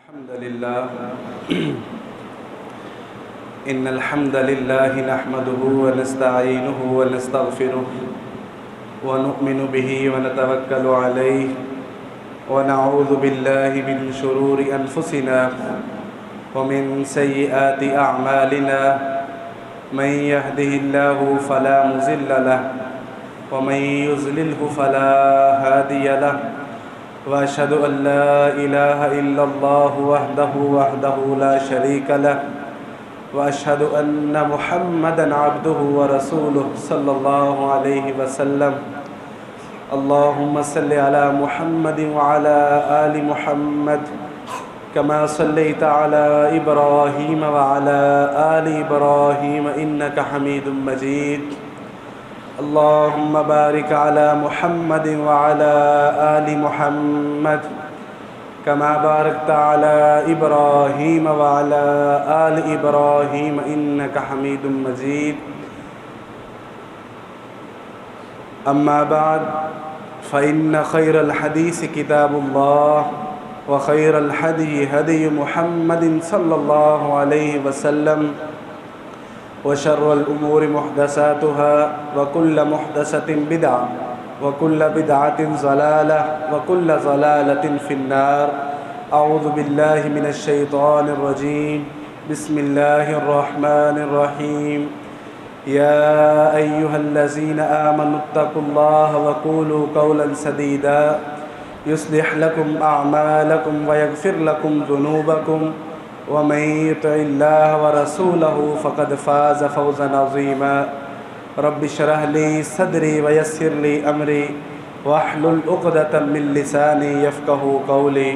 الحمد لله إن الحمد لله نحمده ونستعينه ونستغفره ونؤمن به ونتوكل عليه ونعوذ بالله من شرور أنفسنا ومن سيئات أعمالنا من يهده الله فلا مضل له ومن يضلله فلا هادي له وأشهد أن لا إله إلا الله وحده لا شريك له وأشهد أن محمدًا عبده ورسوله صلى الله عليه وسلم اللهم صل على محمد وعلى آل محمد كما صليت على إبراهيم وعلى آل إبراهيم إنك حميد مجيد اللهم بارك على محمد وعلى آل محمد كما باركت على إبراهيم وعلى آل إبراهيم إنك حميد مجيد أما بعد فإن خير الحديث كتاب الله وخير الهدي هدي محمد صلى الله عليه وسلم وشر الأمور محدثاتها وكل محدثة بدعة وكل بدعة ضلالة وكل ضلالة في النار أعوذ بالله من الشيطان الرجيم بسم الله الرحمن الرحيم يا أيها الذين آمنوا اتقوا الله وقولوا قولا سديدا يصلح لكم أعمالكم ويغفر لكم ذنوبكم ومن يطع الله ورسوله فقد فاز فوزا عظيما رب اشرح لي صدري ويسر لي أمري واحلل عقدة من لساني يفقهوا قولي.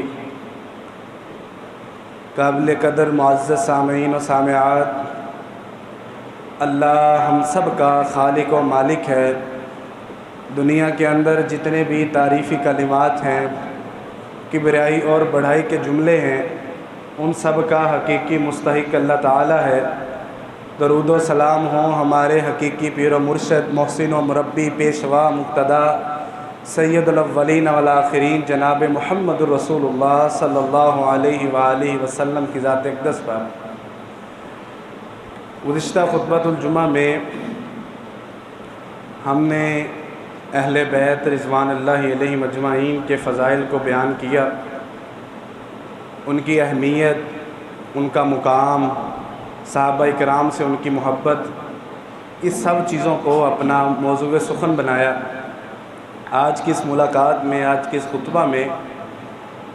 قابل قدر معزز سامعین و سامعات، اللہ ہم سب کا خالق و مالک ہے. دنیا کے اندر جتنے بھی تعریفی کلمات ہیں، کبریائی اور بڑائی کے جملے ہیں، ان سب کا حقیقی مستحق اللہ تعالی ہے. درود و سلام ہوں ہمارے حقیقی پیر و مرشد، محسن و مربی، پیشوا، مقتدا، سید الاولین والآخرین جناب محمد الرسول اللہ صلی اللہ علیہ وآلہ وسلم کی ذات اقدس پر. گزشتہ خطبۃ الجمعہ میں ہم نے اہل بیت رضوان اللہ علیہ مجمعین کے فضائل کو بیان کیا، ان کی اہمیت، ان کا مقام، صحابہ کرام سے ان کی محبت، اس سب چیزوں کو اپنا موضوع سخن بنایا. آج کی اس ملاقات میں، آج کے اس خطبہ میں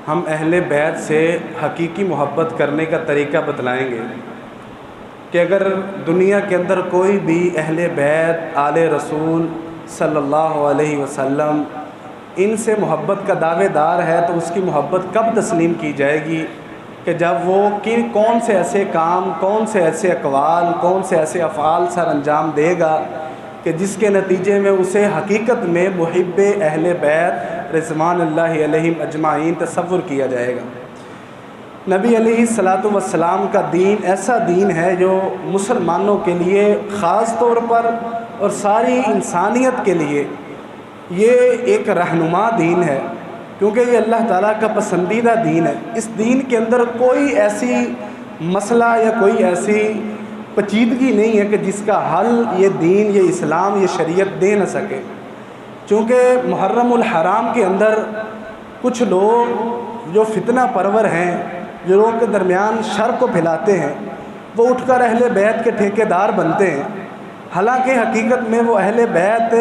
ہم اہل بیت سے حقیقی محبت کرنے کا طریقہ بتلائیں گے کہ اگر دنیا کے اندر کوئی بھی اہل بیت، آل رسول صلی اللہ علیہ وسلم ان سے محبت کا دعوے دار ہے تو اس کی محبت کب تسلیم کی جائے گی؟ کہ جب وہ کون سے ایسے کام، کون سے ایسے اقوال، کون سے ایسے افعال سر انجام دے گا کہ جس کے نتیجے میں اسے حقیقت میں محب اہل بیت رضوان اللہ علیہم اجمعین تصور کیا جائے گا. نبی علیہ الصلاۃ والسلام کا دین ایسا دین ہے جو مسلمانوں کے لیے خاص طور پر اور ساری انسانیت کے لیے یہ ایک رہنما دین ہے، کیونکہ یہ اللہ تعالیٰ کا پسندیدہ دین ہے. اس دین کے اندر کوئی ایسی مسئلہ یا کوئی ایسی پیچیدگی نہیں ہے کہ جس کا حل یہ دین، یہ اسلام، یہ شریعت دے نہ سکے. چونکہ محرم الحرام کے اندر کچھ لوگ جو فتنہ پرور ہیں، جو لوگوں کے درمیان شر کو پھیلاتے ہیں، وہ اٹھ کر اہل بیت کے ٹھیکیدار بنتے ہیں. حالانکہ حقیقت میں وہ اہل بیت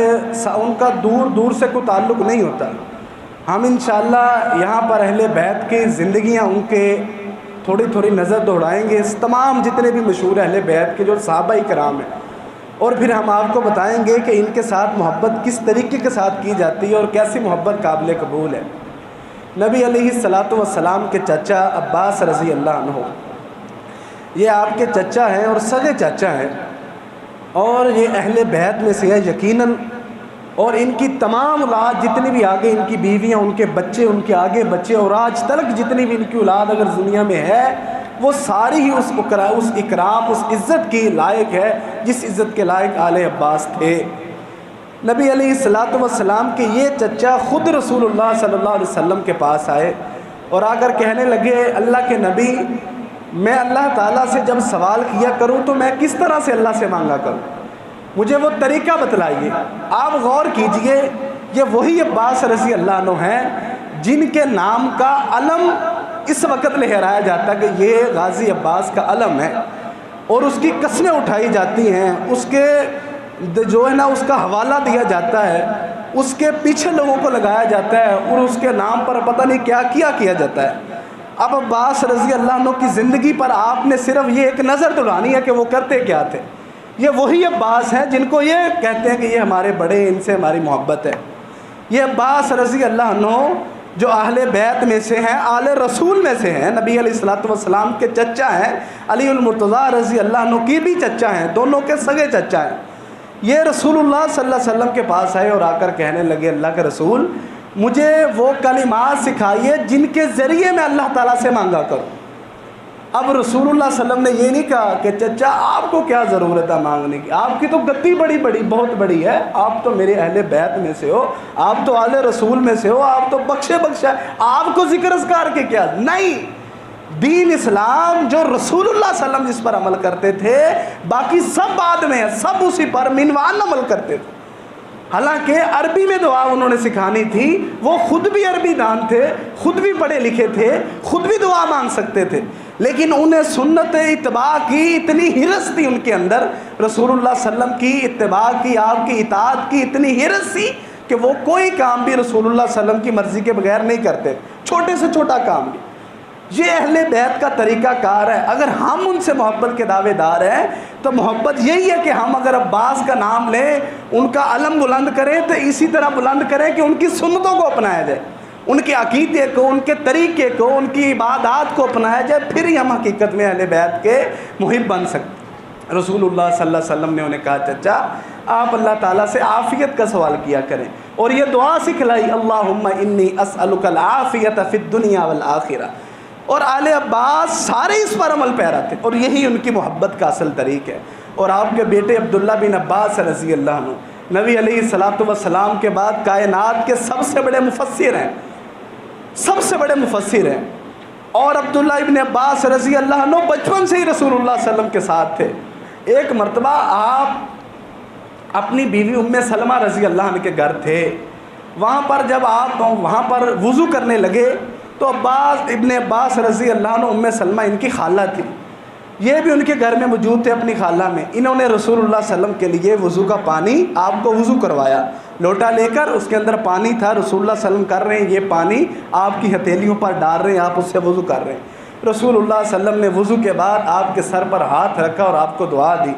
ان کا دور دور سے کوئی تعلق نہیں ہوتا. ہم انشاءاللہ یہاں پر اہل بیت کی زندگیاں ان کے تھوڑی تھوڑی نظر دوڑائیں گے، اس تمام جتنے بھی مشہور اہل بیت کے جو صحابہ کرام ہیں، اور پھر ہم آپ کو بتائیں گے کہ ان کے ساتھ محبت کس طریقے کے ساتھ کی جاتی ہے اور کیسی محبت قابل قبول ہے. نبی علیہ الصلاۃ والسلام کے چچا عباس رضی اللہ عنہ، یہ آپ کے چچا ہیں اور سگے چچا ہیں، اور یہ اہل بیت میں سے ہے یقیناً. اور ان کی تمام اولاد جتنی بھی آگے، ان کی بیویاں، ان کے بچے، ان کے آگے بچے، اور آج تلک جتنی بھی ان کی اولاد اگر دنیا میں ہے، وہ ساری ہی اس اکرام، اس عزت کی لائق ہے جس عزت کے لائق آل عباس تھے. نبی علیہ الصلاۃ والسلام کے یہ چچا خود رسول اللہ صلی اللہ علیہ وسلم کے پاس آئے اور آ کر کہنے لگے اللہ کے نبی میں اللہ تعالیٰ سے جب سوال کیا کروں تو میں کس طرح سے اللہ سے مانگا کروں، مجھے وہ طریقہ بتلائیے۔ آپ غور کیجئے، یہ وہی عباس رضی اللہ عنہ ہیں جن کے نام کا علم اس وقت لہرایا جاتا ہے کہ یہ غازی عباس کا علم ہے، اور اس کی قسمیں اٹھائی جاتی ہیں، اس کے جو ہے نا اس کا حوالہ دیا جاتا ہے، اس کے پیچھے لوگوں کو لگایا جاتا ہے، اور اس کے نام پر پتہ نہیں کیا کیا جاتا ہے۔ اب عباس رضی اللہ عنہ کی زندگی پر آپ نے صرف یہ ایک نظر دلانی ہے کہ وہ کرتے کیا تھے۔ یہ وہی عباس ہیں جن کو یہ کہتے ہیں کہ یہ ہمارے بڑے، ان سے ہماری محبت ہے۔ یہ عباس رضی اللہ عنہ جو اہل بیت میں سے ہیں، آل رسول میں سے ہیں، نبی علیہ الصلوۃ والسلام کے چچا ہیں، علی المرتضیٰ رضی اللہ عنہ کی بھی چچا ہیں، دونوں کے سگے چچا ہیں۔ یہ رسول اللہ صلی اللہ علیہ وسلم کے پاس آئے اور آ کر کہنے لگے اللہ کے رسول مجھے وہ کلمات سکھائیے جن کے ذریعے میں اللہ تعالیٰ سے مانگا کروں۔ اب رسول اللہ صلی اللہ علیہ وسلم نے یہ نہیں کہا کہ چچا آپ کو کیا ضرورت ہے مانگنے کی، آپ کی تو گتی بہت بڑی ہے، آپ تو میرے اہل بیت میں سے ہو، آپ تو آل رسول میں سے ہو، آپ تو بخشا آپ کو ذکر اذکار کے کیا نہیں۔ دین اسلام جو رسول اللہ صلی اللہ علیہ وسلم جس پر عمل کرتے تھے باقی سب بعد میں ہیں، سب اسی پر منوال عمل کرتے تھے۔ حالانکہ عربی میں دعا انہوں نے سکھانی تھی، وہ خود بھی عربی دان تھے، خود بھی پڑھے لکھے تھے، خود بھی دعا مانگ سکتے تھے، لیکن انہیں سنت اتباع کی اتنی حرص تھی ان کے اندر، رسول اللہ صلی اللہ علیہ وسلم کی اتباع کی، آپ کی اطاعت کی اتنی حرص تھی کہ وہ کوئی کام بھی رسول اللہ صلی اللہ علیہ وسلم کی مرضی کے بغیر نہیں کرتے، چھوٹے سے چھوٹا کام بھی۔ یہ اہل بیت کا طریقہ کار ہے۔ اگر ہم ان سے محبت کے دعوے دار ہیں تو محبت یہی ہے کہ ہم اگر عباس کا نام لیں، ان کا علم بلند کریں تو اسی طرح بلند کریں کہ ان کی سنتوں کو اپنایا جائے، ان کے عقیدے کو، ان کے طریقے کو، ان کی عبادات کو اپنایا جائے، پھر ہی ہم حقیقت میں اہل بیت کے محب بن سکتے۔ رسول اللہ صلی اللہ علیہ وسلم نے انہیں کہا چچا آپ اللہ تعالیٰ سے عافیت کا سوال کیا کریں، اور یہ دعا سکھلائی اللہم انی اسألک العافیت فی الدنیا والآخرہ۔ اور آل عباس سارے اس پر عمل پیرا تھے، اور یہی ان کی محبت کا اصل طریق ہے۔ اور آپ کے بیٹے عبداللہ بن عباس رضی اللہ عنہ نبی علیہ الصلوۃ والسلام کے بعد کائنات کے سب سے بڑے مفسر ہیں، سب سے بڑے مفسر ہیں۔ اور عبداللہ ابن عباس رضی اللہ عنہ بچپن سے ہی رسول اللہ صلی اللہ علیہ وسلم کے ساتھ تھے۔ ایک مرتبہ آپ اپنی بیوی ام سلمہ رضی اللہ عنہ کے گھر تھے، وہاں پر جب آپ وہاں پر وضو کرنے لگے تو عباس ابن عباس رضی اللہ عنہ ام سلمہ ان کی خالہ تھی، یہ بھی ان کے گھر میں موجود تھے اپنی خالہ میں۔ انہوں نے رسول اللہ صلی اللہ علیہ وسلم کے لیے وضو کا پانی آپ کو وضو کروایا، لوٹا لے کر اس کے اندر پانی تھا، رسول اللہ صلی اللہ علیہ وسلم کر رہے ہیں یہ پانی آپ کی ہتھیلیوں پر ڈال رہے ہیں، آپ اس سے وضو کر رہے ہیں۔ رسول اللہ صلی اللہ علیہ وسلم نے وضو کے بعد آپ کے سر پر ہاتھ رکھا اور آپ کو دعا دی،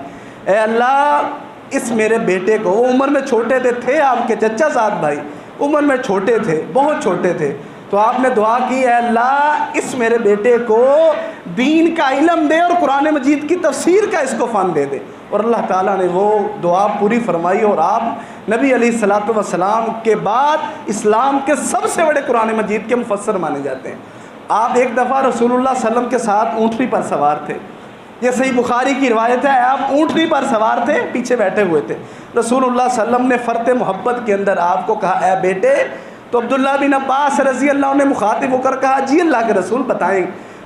اے اللہ اس میرے بیٹے کو، وہ عمر میں چھوٹے تھے آپ کے چچا زاد بھائی عمر میں چھوٹے تھے، بہت چھوٹے تھے، تو آپ نے دعا کی اے اللہ اس میرے بیٹے کو دین کا علم دے اور قرآن مجید کی تفسیر کا اس کو فن دے دے۔ اور اللہ تعالیٰ نے وہ دعا پوری فرمائی، اور آپ نبی علیہ الصلوۃ والسلام کے بعد اسلام کے سب سے بڑے قرآن مجید کے مفسر مانے جاتے ہیں۔ آپ ایک دفعہ رسول اللہ صلی اللہ علیہ وسلم کے ساتھ اونٹنی پر سوار تھے، یہ صحیح بخاری کی روایت ہے، آپ اونٹنی پر سوار تھے، پیچھے بیٹھے ہوئے تھے، رسول اللہ صلی اللہ علیہ وسلم نے فرط محبت کے اندر آپ کو کہا اے بیٹے، تو عبداللہ بن عباس رضی اللہ عنہ نے مخاطب ہو کر کہا جی اللہ کے رسول بتائیں،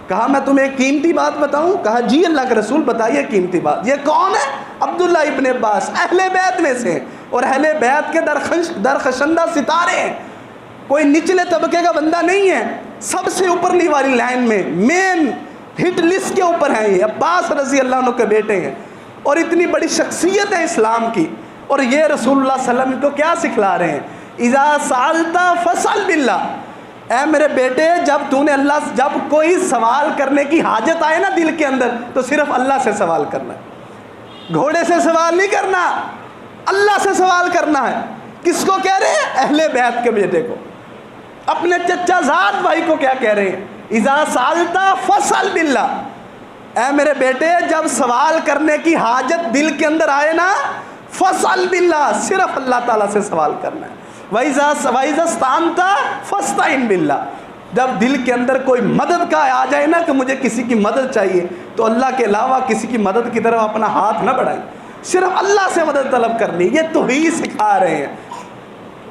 کہا میں تمہیں ایک قیمتی بات بتاؤں، کہا جی اللہ کے رسول بتائیے قیمتی بات۔ یہ کون ہے؟ عبداللہ ابن عباس، اہل بیت میں سے، اور اہل بیت کے درخشندہ ستارے ہیں، کوئی نچلے طبقے کا بندہ نہیں ہے، سب سے اوپرلی والی لائن میں مین ہٹ لسٹ کے اوپر ہیں یہ عباس رضی اللہ عنہ کے بیٹے ہیں، اور اتنی بڑی شخصیت ہے اسلام کی۔ اور یہ رسول اللہ صلی اللہ علیہ وسلم کو کیا سکھلا رہے ہیں؟ اذا سألت فاسأل باللہ، اے میرے بیٹے جب کوئی سوال کرنے کی حاجت آئے نا دل کے اندر تو صرف اللہ سے سوال کرنا ہے، گھوڑے سے سوال نہیں کرنا، اللہ سے سوال کرنا ہے۔ کس کو کہہ رہے ہیں؟ اہل بیت کے بیٹے کو، اپنے چچا زاد بھائی کو کیا کہہ رہے ہیں؟ اذا سألت فاسأل باللہ، اے میرے بیٹے جب سوال کرنے کی حاجت دل کے اندر آئے نا فاسأل باللہ، صرف اللہ تعالیٰ سے سوال کرنا ہے۔ وَإِذَا اسْتَعَنْتَ فَاسْتَعِنْ بِاللَّهِ، جب دل کے اندر کوئی مدد کا آ جائے نا کہ مجھے کسی کی مدد چاہیے تو اللہ کے علاوہ کسی کی مدد کی طرف اپنا ہاتھ نہ بڑھائیں، صرف اللہ سے مدد طلب کرنی، یہ توحید سکھا رہے ہیں۔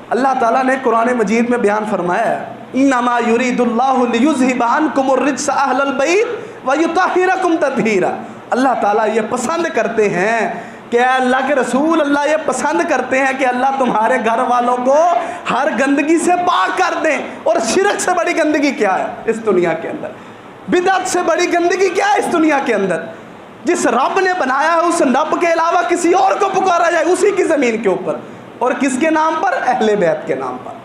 اللہ تعالیٰ نے قرآن مجید میں بیان فرمایا ہے انما یرید اللہ لیذھب عنکم الرجس اہل البیت ویطہرکم تطہیرا۔ اللہ تعالیٰ یہ پسند کرتے ہیں کہ اللہ کے رسول، اللہ یہ پسند کرتے ہیں کہ اللہ تمہارے گھر والوں کو ہر گندگی سے پاک کر دیں۔ اور شرک سے بڑی گندگی کیا ہے اس دنیا کے اندر؟ بدعت سے بڑی گندگی کیا ہے اس دنیا کے اندر؟ جس رب نے بنایا ہے اس رب کے علاوہ کسی اور کو پکارا جائے اسی کی زمین کے اوپر، اور کس کے نام پر؟ اہل بیت کے نام پر،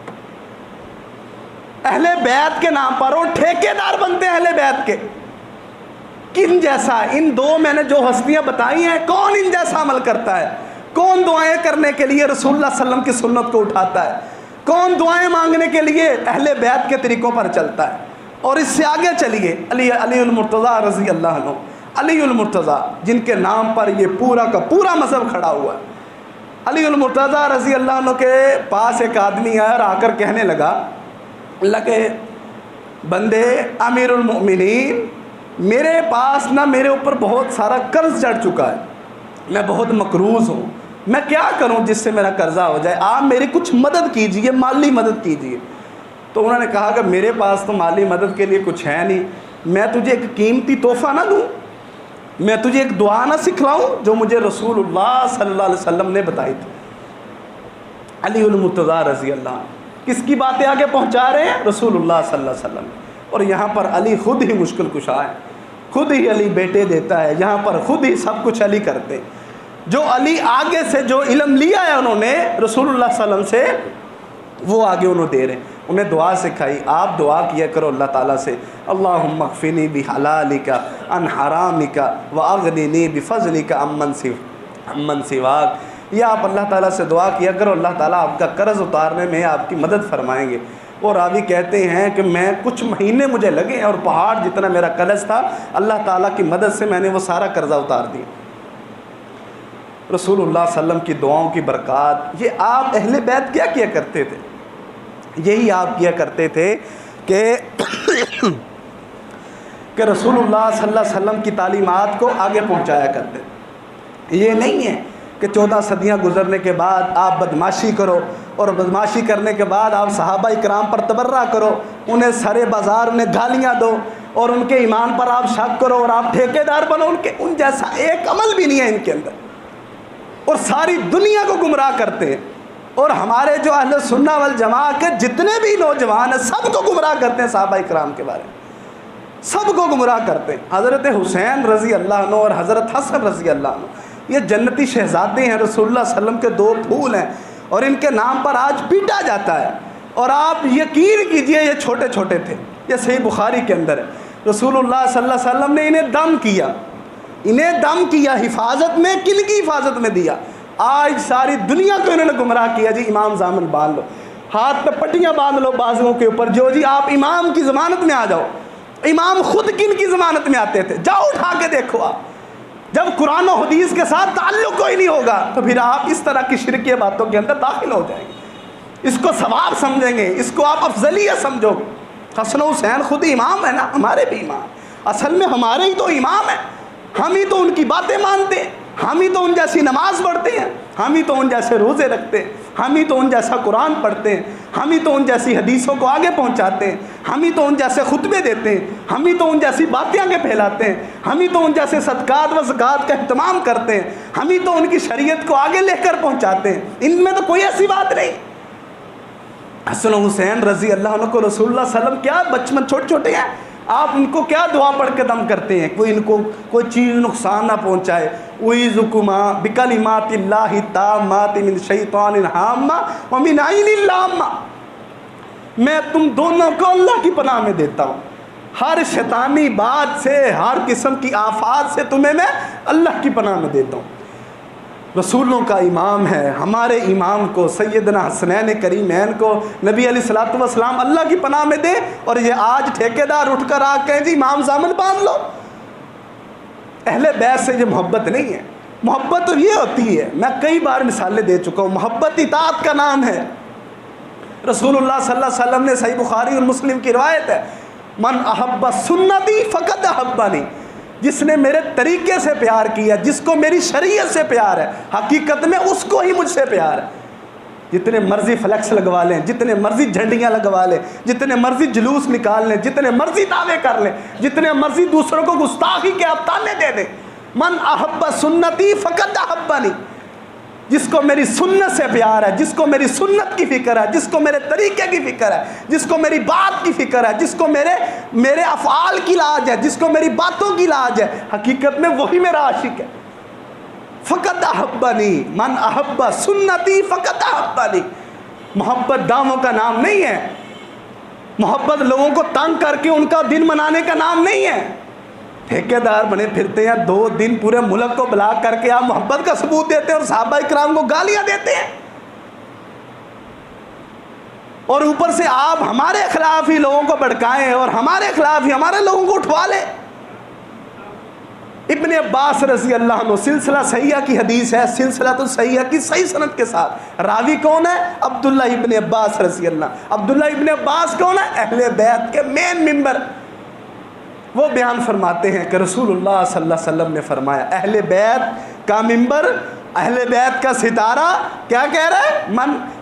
اہل بیت کے نام پر، اور ٹھیکیدار بنتے ہیں اہل بیت کے۔ کن جیسا؟ ان دو میں نے جو ہستیاں بتائی ہیں، کون ان جیسا عمل کرتا ہے؟ کون دعائیں کرنے کے لیے رسول اللہ صلی اللہ علیہ وسلم کی سنت کو اٹھاتا ہے؟ کون دعائیں مانگنے کے لیے اہل بیت کے طریقوں پر چلتا ہے؟ اور اس سے آگے چلیے، علی المرتضیٰ رضی اللہ عنہ، علی المرتضیٰ جن کے نام پر یہ پورا کا پورا مذہب کھڑا ہوا ہے۔ علی المرتضیٰ رضی اللہ عنہ کے پاس ایک آدمی آیا اور آ کر کہنے لگا، اللہ کے بندے امیر المؤمنین، میرے پاس نہ میرے اوپر بہت سارا قرض چڑھ چکا ہے، میں بہت مقروض ہوں، میں کیا کروں جس سے میرا قرضہ ہو جائے؟ آپ میری کچھ مدد کیجئے، مالی مدد کیجئے۔ تو انہوں نے کہا کہ میرے پاس تو مالی مدد کے لیے کچھ ہے نہیں، میں تجھے ایک قیمتی تحفہ نہ دوں، میں تجھے ایک دعا نہ سکھلاؤں جو مجھے رسول اللہ صلی اللہ علیہ وسلم نے بتائی تھی۔ علی المرتضیٰ رضی اللہ عنہ کس کی باتیں آگے پہنچا رہے ہیں؟ رسول اللہ صلی اللہ علیہ وسلم۔ اور یہاں پر علی خود ہی مشکل کشا ہے، خود ہی علی بیٹے دیتا ہے، یہاں پر خود ہی سب کچھ علی کرتے ہیں۔ جو علی آگے سے جو علم لیا ہے انہوں نے رسول اللہ صلی اللہ علیہ وسلم سے، وہ آگے انہوں دے رہے ہیں۔ انہیں دعا سکھائی، آپ دعا کیا کرو اللہ تعالیٰ سے، اللہم اکفنی بحلالک عن حرامک واغننی بفضلک عمن سواک۔ یا آپ اللہ تعالیٰ سے دعا کیا کرو، اللہ تعالیٰ آپ کا قرض اتارنے میں آپ کی مدد فرمائیں گے۔ اور راوی کہتے ہیں کہ میں کچھ مہینے مجھے لگے اور پہاڑ جتنا میرا قرض تھا اللہ تعالیٰ کی مدد سے میں نے وہ سارا قرضہ اتار دیا۔ رسول اللہ صلی اللہ علیہ وسلم کی دعاؤں کی برکات، یہ آپ اہل بیت کیا کیا کرتے تھے؟ یہی آپ کیا کرتے تھے کہ رسول اللہ صلی اللہ علیہ وسلم کی تعلیمات کو آگے پہنچایا کرتے تھے۔ یہ نہیں ہے کہ 14 صدیاں گزرنے کے بعد آپ بدماشی کرو، اور بدماشی کرنے کے بعد آپ صحابہ اکرام پر تبرہ کرو، انہیں سرے بازار انہیں گالیاں دو، اور ان کے ایمان پر آپ شک کرو اور آپ ٹھیکیدار بنو ان جیسا ایک عمل بھی نہیں ہے ان کے اندر، اور ساری دنیا کو گمراہ کرتے ہیں۔ اور ہمارے جو اہل سنہ والجماع کے جتنے بھی نوجوان ہیں سب کو گمراہ کرتے ہیں صحابہ اکرام کے بارے میں، سب کو گمراہ کرتے ہیں۔ حضرت حسین رضی اللہ عنہ اور حضرت حسن رضی اللہ عنہ یہ جنتی شہزادے ہیں، رسول اللہ صلی اللہ علیہ وسلم کے 2 پھول ہیں، اور ان کے نام پر آج پیٹا جاتا ہے۔ اور آپ یقین کیجئے یہ چھوٹے چھوٹے تھے، یہ صحیح بخاری کے اندر ہے، رسول اللہ صلی اللہ علیہ وسلم نے انہیں دم کیا، حفاظت میں، کن کی حفاظت میں دیا؟ آج ساری دنیا کو انہوں نے گمراہ کیا، جی امام ضامن باندھ لو، ہاتھ پہ پٹیاں باندھ لو بازوؤں کے اوپر، جو جی آپ امام کی ضمانت میں آ جاؤ۔ امام خود کن کی ضمانت میں آتے تھے؟ جاؤ اٹھا کے دیکھو آپ، جب قرآن و حدیث کے ساتھ تعلق کوئی نہیں ہوگا تو پھر آپ اس طرح کی شرکیہ باتوں کے اندر داخل ہو جائیں گے، اس کو ثواب سمجھیں گے، اس کو آپ افضلیت سمجھو گے۔ حسن و حسین خود امام ہے نا، ہمارے بھی امام، اصل میں ہمارے ہی تو امام ہیں، ہم ہی تو ان کی باتیں مانتے ہیں، ہم ہی تو ان جیسی نماز پڑھتے ہیں، ہم ہی تو ان جیسے روزے رکھتے ہیں، ہم ہی تو ان جیسا قرآن پڑھتے ہیں، ہم ہی تو ان جیسی حدیثوں کو آگے پہنچاتے ہیں، ہم ہی تو ان جیسے خطبے دیتے ہیں، ہم ہی تو ان جیسی باتیں آگے پھیلاتے ہیں، ہم ہی تو ان جیسے صدقات و زکوٰۃ کا اہتمام کرتے ہیں، ہم ہی تو ان کی شریعت کو آگے لے کر پہنچاتے ہیں۔ ان میں تو کوئی ایسی بات نہیں۔ حسن و حسین رضی اللہ عنہ کو رسول اللہ صلی اللہ علیہ وسلم کیا بچپن چھوٹے چھوٹے ہیں، آپ ان کو کیا دعا پڑھ کے دم کرتے ہیں؟ کوئی ان کو کوئی چیز نقصان نہ پہنچائے۔ اعوذکما بکلمات اللہ التامات من الشیطان الہامہ ومن عین اللامہ، میں تم دونوں کو اللہ کی پناہ میں دیتا ہوں، ہر شیطانی بات سے، ہر قسم کی آفات سے تمہیں میں اللہ کی پناہ میں دیتا ہوں۔ رسولوں کا امام ہے، ہمارے امام کو سیدنا حسنین کریمین کو نبی علیہ الصلوۃ والسلام اللہ کی پناہ میں دے، اور یہ آج ٹھیکیدار اٹھ کر آ کہیں جی امام ضامن باندھ لو۔ اہل بیت سے یہ محبت نہیں ہے۔ محبت تو یہ ہوتی ہے، میں کئی بار مثالیں دے چکا ہوں، محبت اطاعت کا نام ہے۔ رسول اللہ صلی اللہ علیہ وسلم نے، صحیح بخاری اور مسلم کی روایت ہے، من احب سنتی فقد احبنی، جس نے میرے طریقے سے پیار کیا، جس کو میری شریعت سے پیار ہے، حقیقت میں اس کو ہی مجھ سے پیار ہے۔ جتنے مرضی فلیکس لگوا لیں، جتنے مرضی جھنڈیاں لگوا لیں، جتنے مرضی جلوس نکال لیں، جتنے مرضی دعوے کر لیں، جتنے مرضی دوسروں کو گستاخی کے افطانے دے دیں، من احب سنتی فقد احبنی، جس کو میری سنت سے پیار ہے، جس کو میری سنت کی فکر ہے، جس کو میرے طریقے کی فکر ہے، جس کو میری بات کی فکر ہے، جس کو میرے افعال کی لاج ہے، جس کو میری باتوں کی لاج ہے، حقیقت میں وہی میرا عاشق ہے۔ فقط احبنی من احب سنتی فقط احبنی۔ محبت دعووں کا نام نہیں ہے، محبت لوگوں کو تنگ کر کے ان کا دن منانے کا نام نہیں ہے۔ ٹھیکیدار بنے پھرتے ہیں، 2 دن پورے ملک کو بلاک کر کے آپ محبت کا ثبوت دیتے ہیں اور صحابہ کرام کو گالیاں دیتے ہیں، اور اوپر سے آپ ہمارے خلاف ہی لوگوں کو بھڑکائیں اور ہمارے خلاف ہی ہمارے لوگوں کو اٹھوا لیں۔ ابن عباس رضی اللہ عنہ، سلسلہ صحیحہ کی حدیث ہے، سلسلہ تو صحیحہ کی صحیح سند کے ساتھ، راوی کون ہے؟ عبداللہ ابن عباس رضی اللہ۔ عبداللہ ابن عباس کون ہے؟ اہل بیت کے مین ممبر۔ وہ بیان فرماتے ہیں کہ رسول اللہ صلی اللہ علیہ وسلم نے فرمایا، اہل بیت کا ممبر، اہل بیت کا ستارہ کیا کہہ رہا ہے؟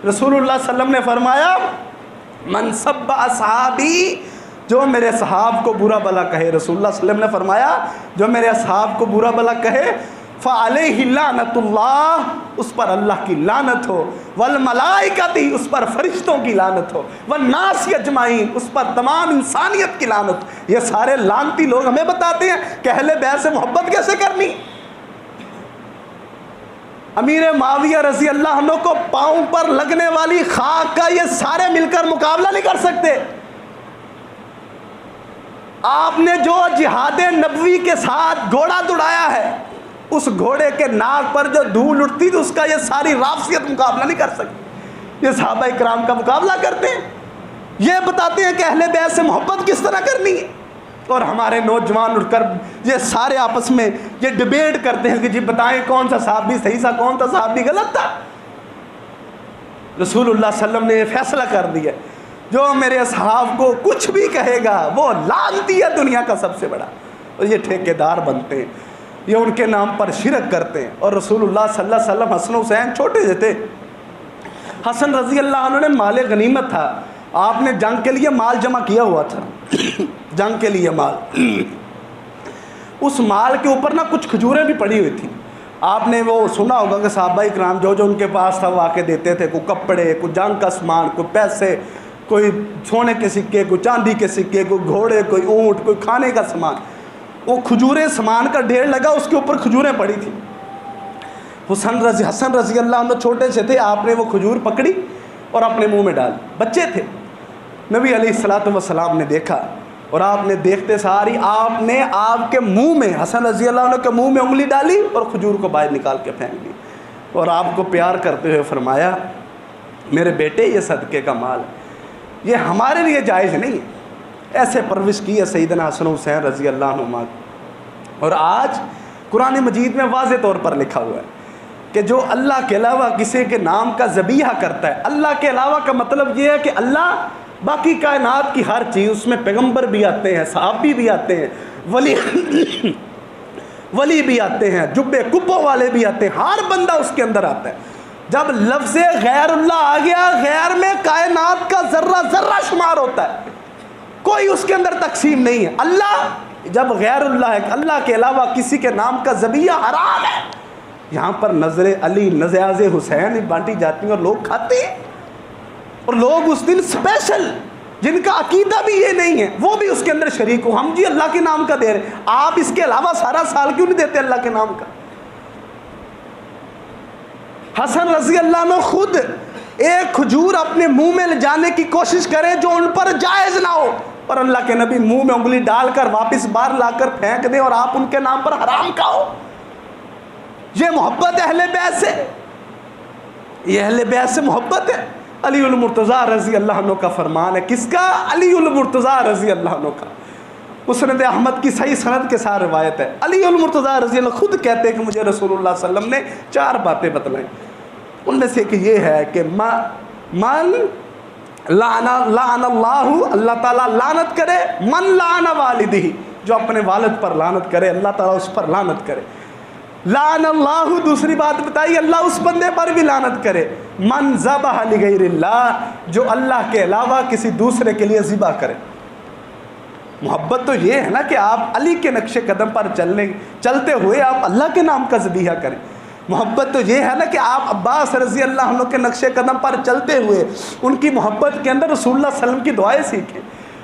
رسول اللہ صلی اللہ علیہ وسلم نے فرمایا، من سب اصحابی، جو میرے صحاب کو برا بلا کہے، رسول اللہ صلی اللہ علیہ وسلم نے فرمایا جو میرے اصحاب کو برا بلا کہے، فعلیہ لعنت اللہ، اس پر اللہ کی لعنت ہو، والملائکۃ، اس پر فرشتوں کی لعنت ہو، والناس اجمعین، اس پر تمام انسانیت کی لعنت ہو۔ یہ سارے لعنتی لوگ ہمیں بتاتے ہیں کہ اہل بیت سے محبت کیسے کرنی۔ امیر معاویہ رضی اللہ عنہ کو پاؤں پر لگنے والی خاک کا یہ سارے مل کر مقابلہ نہیں کر سکتے۔ آپ نے جو جہاد نبوی کے ساتھ گھوڑا دوڑایا ہے، اس گھوڑے کے ناک پر جو دھول اٹھتی تو اس کا یہ ساری رافضیت مقابلہ نہیں کر سکتی۔ یہ صحابہ کرام کا مقابلہ کرتے ہیں، یہ بتاتے ہیں کہ اہل بیت سے محبت کس طرح کرنی ہے۔ اور ہمارے نوجوان اٹھ کر یہ سارے آپس میں یہ ڈیبیٹ کرتے ہیں کہ جی بتائیں کون سا صحابی صحیح تھا، کون سا صحابی غلط تھا۔ رسول اللہ صلی اللہ علیہ وسلم نے یہ فیصلہ کر دیا، جو میرے اصحاب کو کچھ بھی کہے گا وہ لعنتی ہے، دنیا کا سب سے بڑا۔ اور یہ ٹھیکیدار بنتے ہیں، یہ ان کے نام پر شرک کرتے ہیں۔ اور رسول اللہ صلی اللہ علیہ وسلم، حسن حسین چھوٹے سے تھے، حسن رضی اللہ عنہ نے مال غنیمت تھا، آپ نے جنگ کے لیے مال جمع کیا ہوا تھا، جنگ کے لیے مال، اس مال کے اوپر نا کچھ کھجوریں بھی پڑی ہوئی تھیں۔ آپ نے وہ سنا ہوگا کہ صحابہ کرام جو جو ان کے پاس تھا وہ آ کے دیتے تھے، کوئی کپڑے، کوئی جنگ کا سامان، کوئی پیسے، کوئی سونے کے سکے، کوئی چاندی کے سکے، کوئی گھوڑے، کوئی اونٹ، کوئی کھانے کا سامان۔ وہ کھجوریں سامان کا ڈھیر لگا، اس کے اوپر کھجوریں پڑی تھیں۔ حسن رضی اللہ عنہ چھوٹے سے تھے، آپ نے وہ کھجور پکڑی اور اپنے منہ میں ڈالی، بچے تھے۔ نبی علیہ الصلوۃ والسلام نے دیکھا، اور آپ نے دیکھتے ساری آپ نے آپ کے منہ میں، حسن رضی اللہ عنہ کے منہ میں انگلی ڈالی اور کھجور کو باہر نکال کے پھینک دی، اور آپ کو پیار کرتے ہوئے فرمایا، میرے بیٹے یہ صدقے کا مال ہے، یہ ہمارے لیے جائز نہیں ہے۔ ایسے پرورش کی ہے سیدنا حسن حسین رضی اللہ عنہما۔ اور آج قرآن مجید میں واضح طور پر لکھا ہوا ہے کہ جو اللہ کے علاوہ کسی کے نام کا ذبیحہ کرتا ہے، اللہ کے علاوہ کا مطلب یہ ہے کہ اللہ باقی کائنات کی ہر چیز، اس میں پیغمبر بھی آتے ہیں، صحابی بھی آتے ہیں، ولی بھی آتے ہیں، جبے کپوں والے بھی آتے ہیں، ہر بندہ اس کے اندر آتا ہے۔ جب لفظ غیر اللہ آ گیا، غیر میں کائنات کا ذرہ ذرہ شمار ہوتا ہے، کوئی اس کے اندر تقسیم نہیں ہے۔ اللہ جب غیر اللہ ہے، اللہ کے علاوہ کسی کے نام کا ذبیحہ حرام ہے، یہاں پر نظر علی، نظر حسین بانٹی جاتی ہیں اور لوگ کھاتے ہیں، اور لوگ اس دن اسپیشل جن کا عقیدہ بھی یہ نہیں ہے وہ بھی اس کے اندر شریک ہو، ہم جی اللہ کے نام کا دے رہے ہیں، آپ اس کے علاوہ سارا سال کیوں نہیں دیتے اللہ کے نام کا؟ حسن رضی اللہ عنہ خود ایک کھجور اپنے منہ میں لے جانے کی کوشش کریں جو ان پر جائز نہ ہو، اور اللہ کے نبی منہ میں انگلی ڈال کر واپس باہر لا کر پھینک دیں اور آپ ان کے نام پر حرام کھاؤ۔ یہ محبت اہل بیت سے، یہ اہل بیت سے محبت ہے۔ علی المرتضیٰ رضی اللہ عنہ کا فرمان ہے، کس کا؟ علی المرتضیٰ رضی اللہ عنہ کا۔ مسند احمد کی صحیح سند کے ساتھ روایت ہے، علی المرتضیٰ رضی اللہ خود کہتے ہیں کہ مجھے رسول اللہ صلی اللہ علیہ وسلم نے 4 باتیں بتلائیں، ان میں سے ایک یہ ہے کہ من لعن اللہ، اللہ تعالیٰ لعنت کرے، من لعن والدہ، جو اپنے والد پر لعنت کرے اللہ تعالیٰ اس پر لعنت کرے۔ لعن اللہ، دوسری بات بتائی اللہ اس بندے پر بھی لعنت کرے، من ذبح لغیر اللہ، جو اللہ کے علاوہ کسی دوسرے کے لیے ذبح کرے۔ محبت تو یہ ہے نا کہ آپ علی کے نقش قدم پر چلتے ہوئے آپ اللہ کے نام کا ذبیحہ کریں۔ محبت تو یہ ہے نا کہ آپ عباس رضی اللہ عنہ کے نقش قدم پر چلتے ہوئے ان کی محبت کے اندر رسول اللہ صلی اللہ علیہ وسلم کی دعائیں سیکھیں۔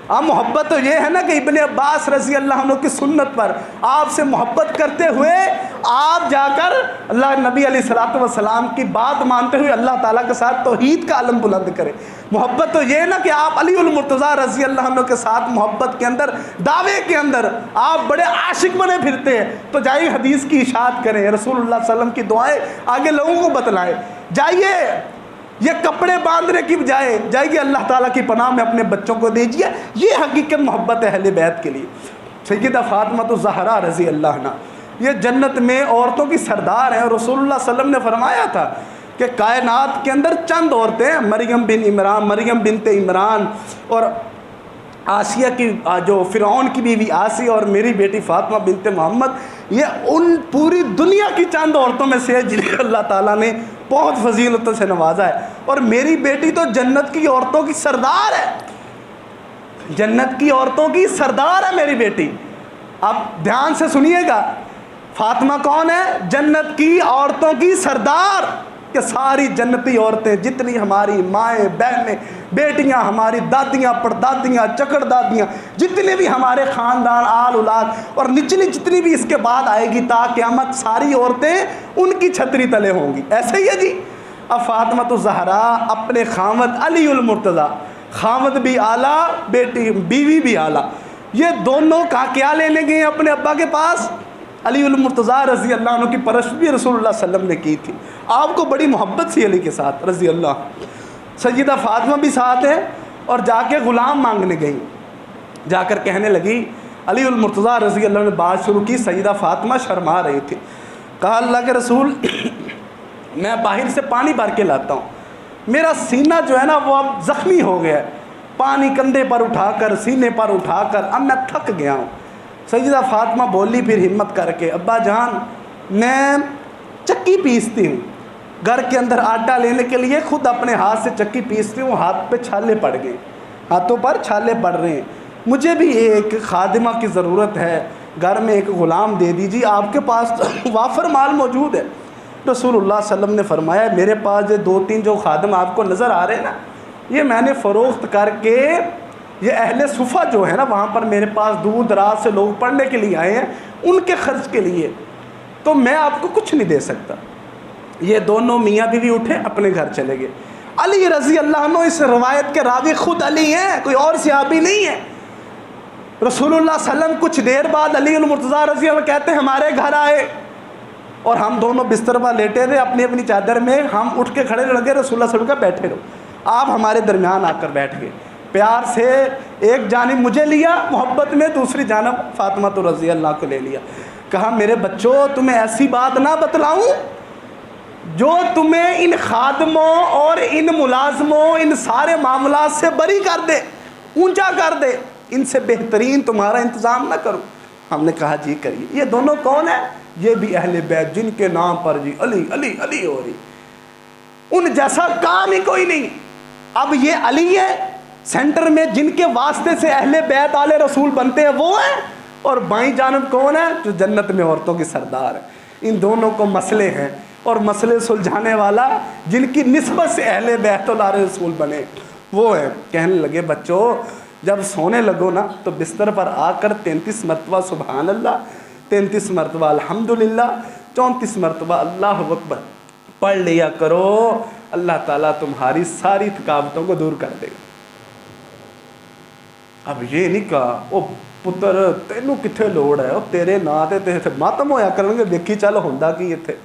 اب محبت تو یہ ہے نا کہ ابن عباس رضی اللہ عنہ کی سنت پر آپ سے محبت کرتے ہوئے آپ جا کر اللہ نبی علیہ الصلوۃ والسلام کی بات مانتے ہوئے اللہ تعالیٰ کے ساتھ توحید کا علم بلند کریں۔ محبت تو یہ ہے نا کہ آپ علی المرتضیٰ رضی اللہ عنہ کے ساتھ محبت کے اندر، دعوے کے اندر آپ بڑے عاشق بنے پھرتے ہیں، تو جائیے حدیث کی اشاعت کریں، رسول اللہ صلی اللہ علیہ وسلم کی دعائیں آگے لوگوں کو بتلائیں۔ جائیے یہ کپڑے باندھنے کی بجائے جائیے اللہ تعالیٰ کی پناہ میں اپنے بچوں کو دیجیے، یہ حقیقت محبت ہے اہل بیت کے لیے۔ سیدہ فاطمہ الزہرا رضی اللہ عنہا یہ جنت میں عورتوں کی سردار ہیں، اور رسول اللہ صلی اللہ علیہ وسلم نے فرمایا تھا کہ کائنات کے اندر چند عورتیں، مریم بنت عمران اور آسیہ کی جو فرعون کی بیوی آسیہ اور میری بیٹی فاطمہ بنت محمد، یہ ان پوری دنیا کی چند عورتوں میں سے ہے جنہیں اللہ تعالیٰ نے بہت فضیلتوں سے نوازا ہے، اور میری بیٹی تو جنت کی عورتوں کی سردار ہے، جنت کی عورتوں کی سردار ہے میری بیٹی۔ اب دھیان سے سنیے گا، فاطمہ کون ہے؟ جنت کی عورتوں کی سردار، کہ ساری جنتی عورتیں جتنی ہماری مائیں بہنیں بیٹیاں، ہماری دادیاں پردادیاں چکر دادیاں، جتنے بھی ہمارے خاندان آل اولاد اور نچلی جتنی بھی اس کے بعد آئے گی تا قیامت، ساری عورتیں ان کی چھتری تلے ہوں گی۔ ایسے ہی ہے جی۔ اب فاطمہ الزہرا اپنے خاوند علی المرتضیٰ، خاوند بھی اعلیٰ بیٹی بیوی بھی اعلیٰ، یہ دونوں کا کیا لینے گئے اپنے ابا کے پاس؟ علی المرتضیٰ رضی اللہ عنہ کی پرورش بھی رسول اللہ صلی اللہ علیہ وسلم نے کی تھی، آپ کو بڑی محبت سی علی کے ساتھ رضی اللہ۔ سیدہ فاطمہ بھی ساتھ ہے، اور جا کے غلام مانگنے گئی، جا کر کہنے لگی، علی المرتضیٰ رضی اللہ عنہ نے بات شروع کی، سیدہ فاطمہ شرما رہی تھی، کہا اللہ کے رسول میں باہر سے پانی بھر کے لاتا ہوں، میرا سینہ جو ہے نا وہ اب زخمی ہو گیا ہے، پانی کندھے پر اٹھا کر سینے پر اٹھا کر اب میں تھک گیا ہوں۔ سیدہ فاطمہ بولی پھر ہمت کر کے، ابا جان میں چکی پیستی ہوں، گھر کے اندر آٹا لینے کے لیے خود اپنے ہاتھ سے چکی پیستی ہوں، ہاتھ پہ چھالے پڑ گئے، ہاتھوں پر چھالے پڑ رہے ہیں، مجھے بھی ایک خادمہ کی ضرورت ہے، گھر میں ایک غلام دے دیجیے، آپ کے پاس تو وافر مال موجود ہے۔ رسول اللہ صلی اللہ علیہ وسلم نے فرمایا، میرے پاس یہ 2-3 جو خادم آپ کو نظر آ رہے ہیں نا، یہ میں نے فروخت کر کے، یہ اہل صفہ جو ہے نا وہاں پر میرے پاس دور دراز سے لوگ پڑھنے کے لیے آئے ہیں، ان کے خرچ کے لیے، تو میں آپ کو کچھ نہیں دے سکتا۔ یہ دونوں میاں بیوی اٹھے اپنے گھر چلے گئے۔ علی رضی اللہ عنہ اس روایت کے راوی خود علی ہیں، کوئی اور صحابی نہیں ہے۔ رسول اللہ صلی اللہ علیہ وسلم کچھ دیر بعد علی المرتضیٰ رضی اللہ عنہ کہتے ہیں ہمارے گھر آئے، اور ہم دونوں بستر پر لیٹے تھے اپنی اپنی چادر میں، ہم اٹھ کے کھڑے لگے، رسول اللہ صلی اللہ علیہ وسلم کا بیٹھے رہو، آپ ہمارے درمیان آ کر بیٹھ گئے، پیار سے ایک جانب مجھے لیا محبت میں، دوسری جانب فاطمہ رضی اللہ کو لے لیا، کہا میرے بچوں تمہیں ایسی بات نہ بتلاؤں جو تمہیں ان خادموں اور ان ملازموں ان سارے معاملات سے بری کر دے، اونچا کر دے، ان سے بہترین تمہارا انتظام نہ کروں؟ ہم نے کہا جی کریے۔ یہ دونوں کون ہیں؟ یہ بھی اہل بیت جن کے نام پر جی علی علی علی ہو رہی، ان جیسا کام ہی کوئی نہیں۔ اب یہ علی ہے سینٹر میں، جن کے واسطے سے اہل بیت آل رسول بنتے ہیں وہ ہیں، اور بائیں جانب کون ہے؟ جو جنت میں عورتوں کی سردار ہے۔ ان دونوں کو مسئلے ہیں، اور مسئلے سلجھانے والا جن کی نسبت سے اہل بیت آل رسول بنے وہ ہے۔ کہنے لگے بچوں جب سونے لگو نا تو بستر پر آ کر 33 مرتبہ سبحان اللہ، 33 مرتبہ الحمدللہ، 34 مرتبہ اللہ اکبر پڑھ لیا کرو، اللہ تعالیٰ تمہاری ساری تھکاوٹوں کو دور کر دے گا۔ اب یہ نہیں کہا او پتر تینوں کتھے لوڑ ہے، او تیرے نا تے ماتم ہویا کرن گے، دیکھی چل ہوندا کی اتھے،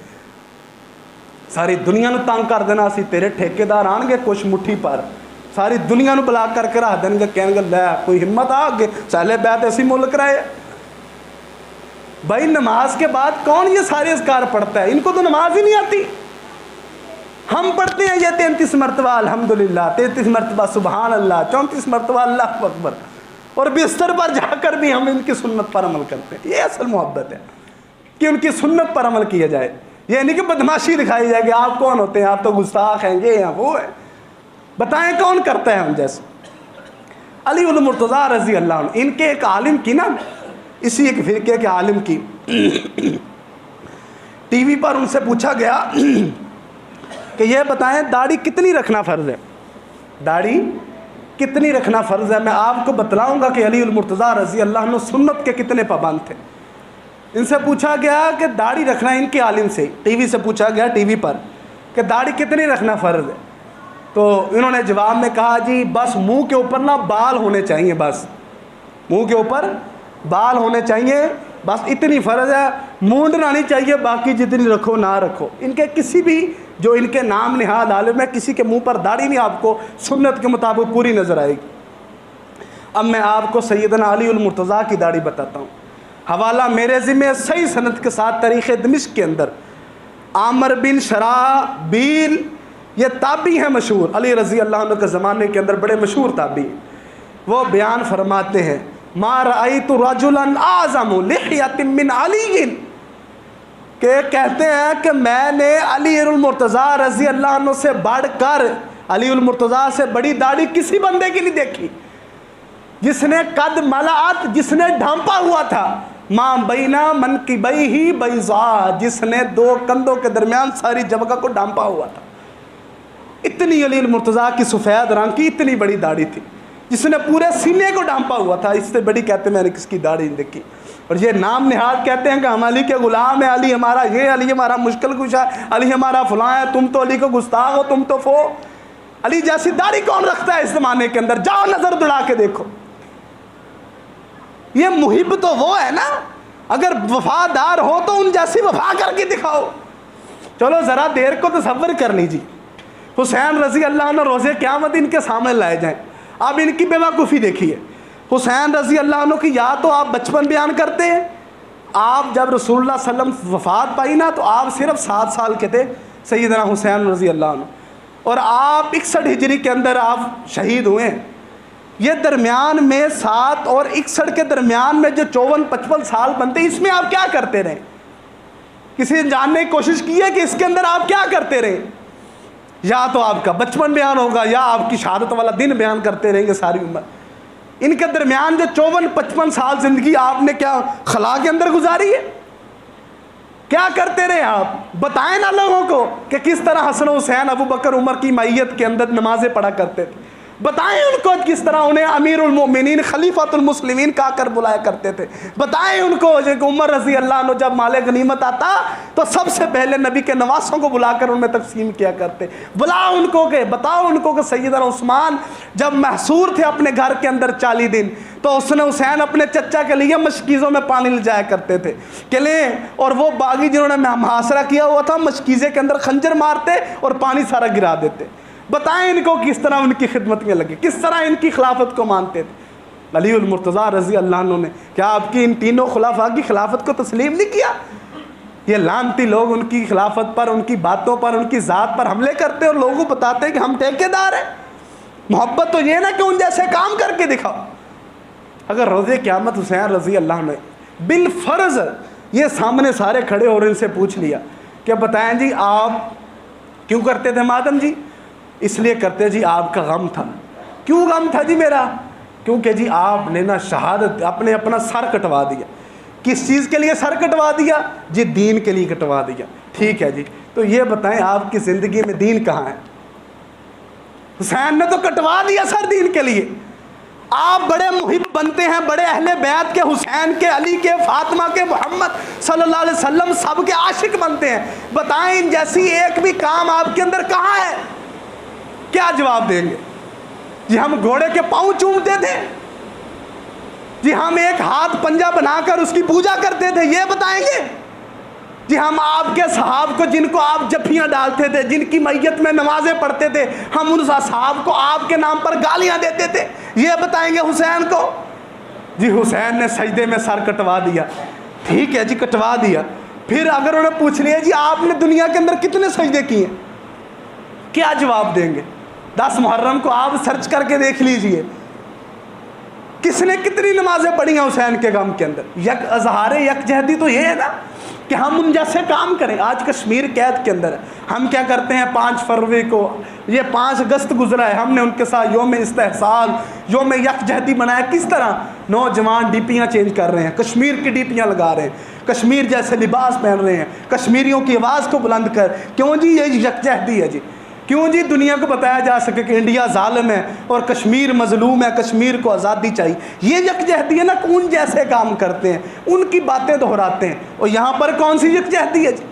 ساری دنیا نو تنگ کر دینا سی، تیرے ٹھیکیدار آن گے کچھ مٹھی پر، ساری دنیا نو بلا کر کے رکھ دیں گے، کہیں گے لے کوئی ہمت آ گے سہلے بیت ایسی ملک رہے۔ بھائی نماز کے بعد کون یہ سارے اذکار پڑھتا ہے؟ ان کو تو نماز ہی نہیں آتی۔ ہم پڑھتے ہیں یہ 33 مرتبہ الحمدللہ، 33 مرتبہ سبحان اللہ، 34 مرتبہ اللہ اکبر، اور بستر پر جا کر بھی ہم ان کی سنت پر عمل کرتے ہیں۔ یہ اصل محبت ہے۔ کہ ان کی سنت پر عمل کیا جائے. یہ نہیں کہ بدماشی دکھائی جائے کہ آپ کون ہوتے ہیں, آپ تو گستاخ ہیں, یہ ہیں وہ ہے. بتائیں کون کرتا ہے ہم جیسے؟ علی المرتضیٰ رضی اللہ عنہ, ان کے ایک عالم کی نا, اسی ایک فرقے کے عالم کی ٹی وی پر ان سے پوچھا گیا کہ یہ بتائیں داڑھی کتنی رکھنا فرض ہے, داڑھی کتنی رکھنا فرض ہے. میں آپ کو بتلاؤں گا کہ علی المرتضیٰ رضی اللہ عنہ سنت کے کتنے پابند تھے. ان سے پوچھا گیا کہ داڑھی رکھنا, ان کے عالم سے ٹی وی سے پوچھا گیا, ٹی وی پر, کہ داڑھی کتنی رکھنا فرض ہے. تو انہوں نے جواب میں کہا جی بس منہ کے اوپر نا بال ہونے چاہیے, بس منہ کے اوپر بال ہونے چاہیے, بس اتنی فرض ہے, مونڈنا نہیں چاہیے, باقی جتنی رکھو نہ رکھو. ان کے کسی بھی جو ان کے نام نہاد عالم ہے, کسی کے منہ پر داڑھی نہیں آپ کو سنت کے مطابق پوری نظر آئے گی. اب میں آپ کو سیدنا علی المرتضیٰ کی داڑھی بتاتا ہوں. حوالہ میرے ذمہ صحیح سند کے ساتھ تاریخ دمشق کے اندر. عامر بن شرحبیل یہ تابعی ہیں مشہور, علی رضی اللہ عنہ کے زمانے کے اندر بڑے مشہور تابعی. وہ بیان فرماتے ہیں ما رأیت رجلا اعظم لحیۃ من علی, کہ کہتے ہیں کہ میں نے علی المرتضیٰ رضی اللہ عنہ سے بڑھ کر, علی المرتضیٰ سے بڑی داڑھی کسی بندے کی نہیں دیکھی. جس نے قد ملعت, جس نے ڈھانپا ہوا تھا, ماں بینا منکبیہ بیضاء, جس نے دو کندھوں کے درمیان ساری جبکہ کو ڈھانپا ہوا تھا. اتنی علی المرتضیٰ کی سفید رنگ کی اتنی بڑی داڑھی تھی, جس نے پورے سینے کو ڈھانپا ہوا تھا. اس سے بڑی کہتے میں نے کس کی داڑھی نہیں دیکھی. اور یہ نام نہاد کہتے ہیں کہ ہم علی کے غلام ہیں, علی ہمارا یہ, علی ہمارا مشکل کشا, علی ہمارا فلاں ہے, تم تو علی کو گستاخ ہو, تم تو فو. علی جیسی داڑھی کون رکھتا ہے اس زمانے کے اندر؟ جاؤ نظر دوڑا کے دیکھو. یہ محب تو وہ ہے نا, اگر وفادار ہو تو ان جیسی وفا کر کے دکھاؤ. چلو ذرا دیر کو تصور کر لیجیے, حسین رضی اللہ عنہ روزے قیامت ان کے سامنے لائے جائیں. اب ان کی بیوقوفی دیکھیے. حسین رضی اللہ عنہ کی یا تو آپ بچپن بیان کرتے ہیں, آپ جب رسول اللہ صلی اللہ علیہ وسلم وفات پائی نا تو آپ صرف 7 سال کے تھے سیدنا حسین رضی اللہ عنہ, اور آپ 61 ہجری کے اندر آپ شہید ہوئے ہیں. یہ درمیان میں 7 اور 61 کے درمیان میں جو 54-55 سال بنتے, اس میں آپ کیا کرتے رہے؟ کسی نے جاننے کی کوشش کی ہے کہ اس کے اندر آپ کیا کرتے رہے؟ یا تو آپ کا بچپن بیان ہوگا یا آپ کی شہادت والا دن بیان کرتے رہیں گے ساری عمر. ان کے درمیان جو 54-55 سال زندگی آپ نے کیا خلا کے اندر گزاری ہے؟ کیا کرتے رہے آپ؟ بتائیں نا لوگوں کو کہ کس طرح حسن و حسین ابو بکر عمر کی معیت کے اندر نمازیں پڑھا کرتے تھے. بتائیں ان کو کس طرح انہیں امیر المؤمنین خلیفۃ المسلمین کہا کر بلایا کرتے تھے. بتائیں ان کو کہ عمر رضی اللہ عنہ جب مال غنیمت آتا تو سب سے پہلے نبی کے نواسوں کو بلا کر ان میں تقسیم کیا کرتے. بلاؤ ان کو کہ بتاؤ ان کو کہ سیدنا عثمان جب محصور تھے اپنے گھر کے اندر 40 دن تو اس نے حسین اپنے چچا کے لیے مشکیزوں میں پانی لے جایا کرتے تھے کہ لیں, اور وہ باغی جنہوں نے محاصرہ کیا ہوا تھا مشکیزے کے اندر خنجر مارتے اور پانی سارا گرا دیتے. بتائیں ان کو کس طرح ان کی خدمت میں لگے, کس طرح ان کی خلافت کو مانتے تھے. علی المرتضیٰ رضی اللہ عنہ نے کیا آپ کی ان تینوں خلفاء کی خلافت کو تسلیم نہیں کیا؟ یہ لعنتی لوگ ان کی خلافت پر, ان کی باتوں پر, ان کی ذات پر حملے کرتے اور لوگوں کو بتاتے ہیں کہ ہم ٹھیکیدار ہیں. محبت تو یہ نا کہ ان جیسے کام کر کے دکھاؤ. اگر روز قیامت حسین رضی اللہ عنہ بالفرض یہ سامنے سارے کھڑے اور ان سے پوچھ لیا کہ بتائیں جی آپ کیوں کرتے تھے ماتم؟ جی اس لیے کرتے جی آپ کا غم تھا. کیوں غم تھا جی میرا؟ کیونکہ جی آپ نے نا شہادت آپ نے اپنا سر کٹوا دیا. کس چیز کے لیے سر کٹوا دیا؟ جی دین کے لیے کٹوا دیا. ٹھیک ہے جی, تو یہ بتائیں آپ کی زندگی میں دین کہاں ہے؟ حسین نے تو کٹوا دیا سر دین کے لیے. آپ بڑے محب بنتے ہیں, بڑے اہل بیت کے, حسین کے, علی کے, فاطمہ کے, محمد صلی اللہ علیہ وسلم سب کے عاشق بنتے ہیں. بتائیں ان جیسی ایک بھی کام آپ کے اندر کہاں ہے؟ کیا جواب دیں گے؟ جی ہم گھوڑے کے پاؤں چومتے تھے, جی ہم ایک ہاتھ پنجہ بنا کر اس کی پوجا کرتے تھے, یہ بتائیں گے؟ جی ہم آپ کے صحاب کو جن کو آپ جفیاں ڈالتے تھے, جن کی میت میں نمازیں پڑھتے تھے, ہم ان صحاب کو آپ کے نام پر گالیاں دیتے تھے, یہ بتائیں گے حسین کو؟ جی حسین نے سجدے میں سر کٹوا دیا. ٹھیک ہے جی کٹوا دیا. پھر اگر انہیں پوچھ لیا جی آپ نے دنیا کے اندر کتنے سجدے کیے, کیا جواب دیں گے؟ 10 محرم کو آپ سرچ کر کے دیکھ لیجئے کس نے کتنی نمازیں پڑھی ہیں حسین کے غم کے اندر؟ اظہار یکجہتی تو یہ ہے نا کہ ہم ان جیسے کام کریں. آج کشمیر قید کے اندر ہم کیا کرتے ہیں؟ 5 فروری کو یہ 5 اگست گزرا ہے, ہم نے ان کے ساتھ یوم استحصال, یوم یکجہتی منایا. کس طرح نوجوان ڈیپیاں چینج کر رہے ہیں, کشمیر کی ڈیپیاں لگا رہے ہیں, کشمیر جیسے لباس پہن رہے ہیں, کشمیریوں کی آواز کو بلند کر. کیوں جی؟ یہ یکجہتی ہے جی. کیوں جی؟ دنیا کو بتایا جا سکے کہ انڈیا ظالم ہے اور کشمیر مظلوم ہے, کشمیر کو آزادی چاہیے. یہ یکجہتی ہے نا, ان جیسے کام کرتے ہیں, ان کی باتیں دہراتے ہیں. اور یہاں پر کون سی یکجہتی ہے جی؟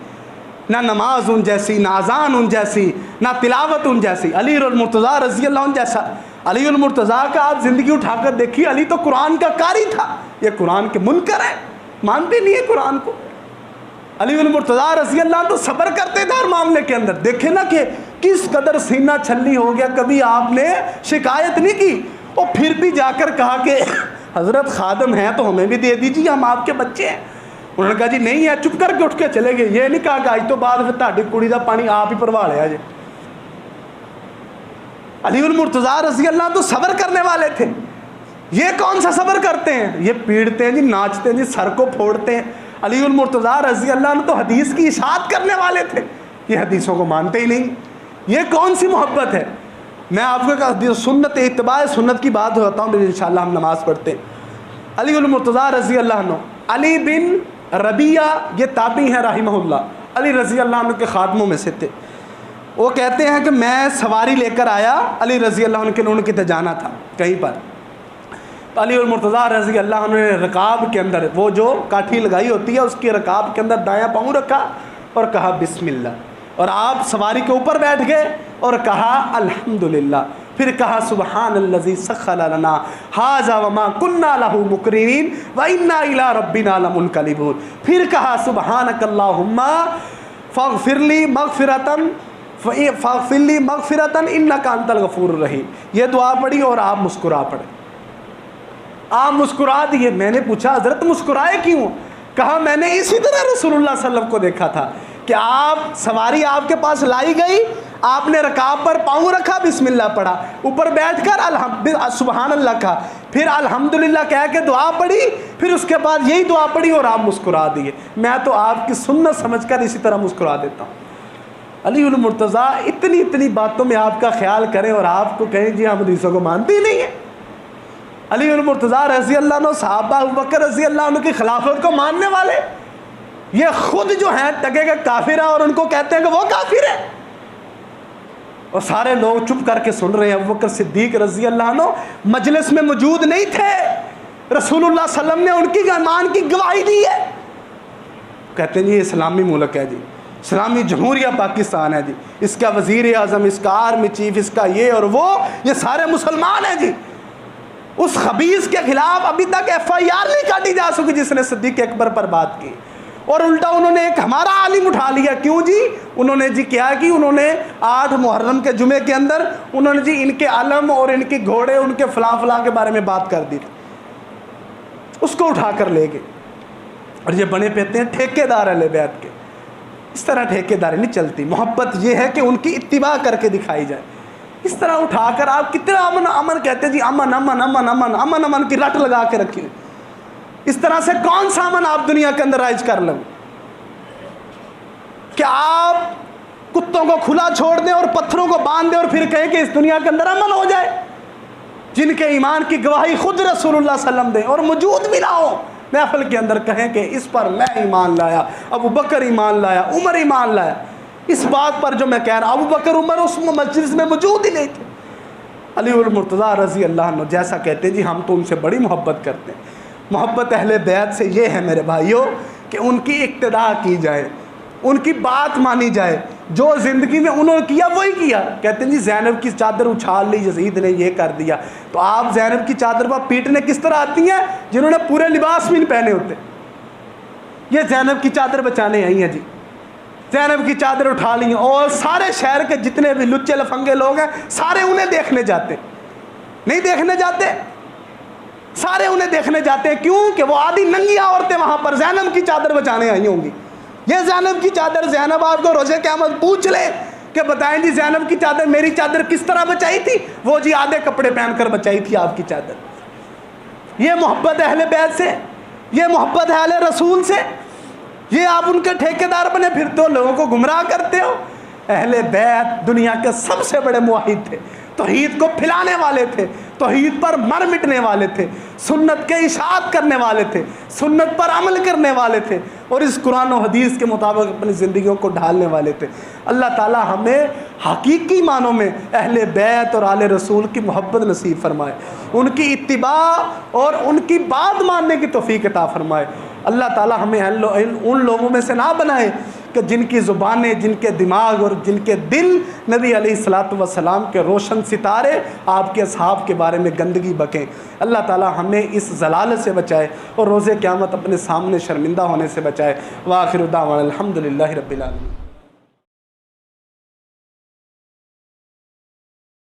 نہ نماز ان جیسی, نہ اذان ان جیسی, نہ تلاوت ان جیسی. علی المرتضیٰ رضی اللہ عنہ جیسا. علی المرتضیٰ کا آپ زندگی اٹھا کر دیکھیے, علی تو قرآن کا قاری تھا, یہ قرآن کے منکر ہیں, مانتے نہیں ہیں قرآن کو. علی المرتضیٰ رضی اللہ عنہ تو صبر کرتے تھے ہر معاملے کے اندر. دیکھیں نا کہ کس قدر سینہ چھلنی ہو گیا, کبھی آپ نے شکایت نہیں کی, اور پھر بھی جا کر کہا کہ حضرت خادم ہیں تو ہمیں بھی دے دیجیے, ہم آپ کے بچے ہیں. انہوں نے کہا جی نہیں ہے, چپ کر کے اٹھ کے چلے گئے. یہ نہیں کہا کہ آج تو بعد پھر تہاڈی کڑی دا پانی آپ ہی پروا لیا جی. علی المرتضیٰ رضی اللہ عنہ تو صبر کرنے والے تھے. یہ کون سا صبر کرتے ہیں؟ یہ پیڑتے ہیں جی, ناچتے ہیں جی, سر کو پھوڑتے ہیں. علی المرتضیٰ رضی اللہ عنہ تو حدیث کی اشاعت کرنے والے تھے, یہ حدیثوں کو مانتے ہی نہیں. یہ کون سی محبت ہے؟ میں آپ کو سنت, اتباع سنت کی بات ہوتا ہوں, انشاءاللہ ہم نماز پڑھتے ہیں. علی المرتضیٰ رضی اللہ عنہ, علی بن ربیعہ یہ تابعی ہیں رحمہ اللہ, علی رضی اللہ عنہ کے خادموں میں سے تھے. وہ کہتے ہیں کہ میں سواری لے کر آیا, علی رضی اللہ عنہ کے انہوں نے جانا تھا کہیں پر. تو علی المرتضیٰ رضی اللہ عنہ نے رکاب کے اندر, وہ جو کاٹھی لگائی ہوتی ہے اس کی رکاب کے اندر دایاں پاؤں رکھا اور کہا بسم اللہ, اور آپ سواری کے اوپر بیٹھ گئے اور کہا الحمدللہ. پھر کہا سبحان الذی سخر لنا ھذا وما کنا لہ مقرنین وانا الی ربنا لمنقلبون. پھر کہا سبحانک اللہم فاغفر لی مغفرۃ انک انت الغفور الرحیم. یہ دعا پڑھی اور آپ مسکرا پڑے, آپ مسکرا دیے. میں نے پوچھا حضرت مسکرائے کیوں؟ کہا میں نے اسی طرح رسول اللہ صلی اللہ علیہ وسلم کو دیکھا تھا کہ آپ سواری آپ کے پاس لائی گئی, آپ نے رکاب پر پاؤں رکھا, بسم اللہ پڑھا, اوپر بیٹھ کر سبحان اللہ کہا, پھر الحمدللہ کہہ کے دعا پڑھی, پھر اس کے بعد یہی دعا پڑھی اور آپ مسکرا دیے. میں تو آپ کی سنت سمجھ کر اسی طرح مسکرا دیتا ہوں. علی المرتضیٰ اتنی باتوں میں آپ کا خیال کریں اور آپ کو کہیں جی ہم حدیثوں کو مانتے ہی نہیں ہیں. علی المرتضیٰ رضی اللہ عنہ صحابہ ابوبکر رضی اللہ عنہ کی خلافت کو ماننے والے, یہ خود جو ہیں ٹکے کے کافر ہیں اور ان کو کہتے ہیں کہ وہ کافر ہیں, اور سارے لوگ چپ کر کے سن رہے ہیں. ابوبکر صدیق رضی اللہ عنہ مجلس میں موجود نہیں تھے, رسول اللہ صلی اللہ علیہ وسلم نے ان کی ایمان کی گواہی دی ہے. کہتے ہیں جی اسلامی ملک ہے جی, اسلامی جمہوریہ پاکستان ہے جی, اس کا وزیر اعظم, اس کا آرمی چیف, اس کا یہ اور وہ, یہ سارے مسلمان ہیں جی. اس خبیث کے خلاف ابھی تک FIR نہیں کاٹی جا سکی جس نے صدیق اکبر پر بات کی, اور الٹا انہوں نے ایک ہمارا عالم اٹھا لیا. کیوں جی؟ انہوں نے جی کیا کہ انہوں نے 8 محرم کے جمعے کے اندر انہوں نے جی ان کے علم اور ان کے گھوڑے, ان کے فلاں کے بارے میں بات کر دی تھی, اس کو اٹھا کر لے گئے. اور یہ بنے پیتے ہیں ٹھیکے دار اہل بیت کے. اس طرح ٹھیکے داری نہیں چلتی. محبت یہ ہے کہ ان کی اتباع کر کے دکھائی جائے. اس طرح اٹھا کر آپ کتنا امن کہتے ہیں جی, امن کی رٹ لگا کے رکھی. اس طرح سے کون سا امن آپ دنیا کے اندر رائج کر لیں کہ آپ کتوں کو کھلا چھوڑ دیں اور پتھروں کو باندھ دیں اور پھر کہیں کہ اس دنیا کے اندر امن ہو جائے, جن کے ایمان کی گواہی خود رسول اللہ صلی اللہ علیہ وسلم دیں اور موجود بھی نہ ہو محفل کے اندر, کہیں کہ اس پر میں ایمان لایا, ابو بکر ایمان لایا, عمر ایمان لایا. اس بات پر جو میں کہہ رہا ہوں, ابو بکر عمر اس مجلس میں موجود ہی نہیں تھے. علی المرتضیٰ رضی اللہ عنہ جیسا کہتے ہیں جی ہم تو ان سے بڑی محبت کرتے ہیں. محبت اہل بیت سے یہ ہے میرے بھائیوں کہ ان کی اقتداء کی جائے, ان کی بات مانی جائے, جو زندگی میں انہوں نے کیا وہی کیا. کہتے ہیں جی زینب کی چادر اچھال لی, یزید نے یہ کر دیا, تو آپ زینب کی چادر پر پیٹنے کس طرح آتی ہیں جنہوں نے پورے لباس بھی نہیں پہنے ہوتے. یہ زینب کی چادر بچانے آئی ہیں جی, زینب کی چادر اٹھا لی, اور سارے شہر کے جتنے بھی لچے لفنگے لوگ ہیں سارے انہیں دیکھنے جاتے, نہیں دیکھنے جاتے, سارے انہیں دیکھنے جاتے ہیں. کیوں کہ وہ آدھی ننگی عورتیں وہاں پر زینب کی چادر بچانے آئی ہوں گی. یہ زینب کی چادر, زینب آپ کو روزے قیامت پوچھ لے کہ بتائیں جی زینب کی چادر میری چادر کس طرح بچائی تھی, وہ جی آدھے کپڑے پہن کر بچائی تھی آپ کی چادر. یہ محبت اہل بیت سے، یہ محبت ہے اہل رسول سے، یہ آپ ان کے ٹھیکیدار بنے پھرتے ہو، لوگوں کو گمراہ کرتے ہو۔ اہل بیت دنیا کے سب سے بڑے موحد تھے، توحید کو پھیلانے والے تھے، توحید پر مر مٹنے والے تھے، سنت کے اشاعت کرنے والے تھے، سنت پر عمل کرنے والے تھے، اور اس قرآن و حدیث کے مطابق اپنی زندگیوں کو ڈھالنے والے تھے۔ اللہ تعالی ہمیں حقیقی معنوں میں اہل بیت اور آل رسول کی محبت نصیب فرمائے، ان کی اتباع اور ان کی بات ماننے کی توفیق عطا فرمائے۔ اللہ تعالی ہمیں ان لوگوں میں سے نہ بنائے کہ جن کی زبانیں، جن کے دماغ اور جن کے دل نبی علیہ الصلاۃ والسلام کے روشن ستارے آپ کے اصحاب کے بارے میں گندگی بکیں۔ اللہ تعالی ہمیں اس ضلالت سے بچائے اور روز قیامت اپنے سامنے شرمندہ ہونے سے بچائے۔ وآخر دعوانا الحمدللہ رب العالمین۔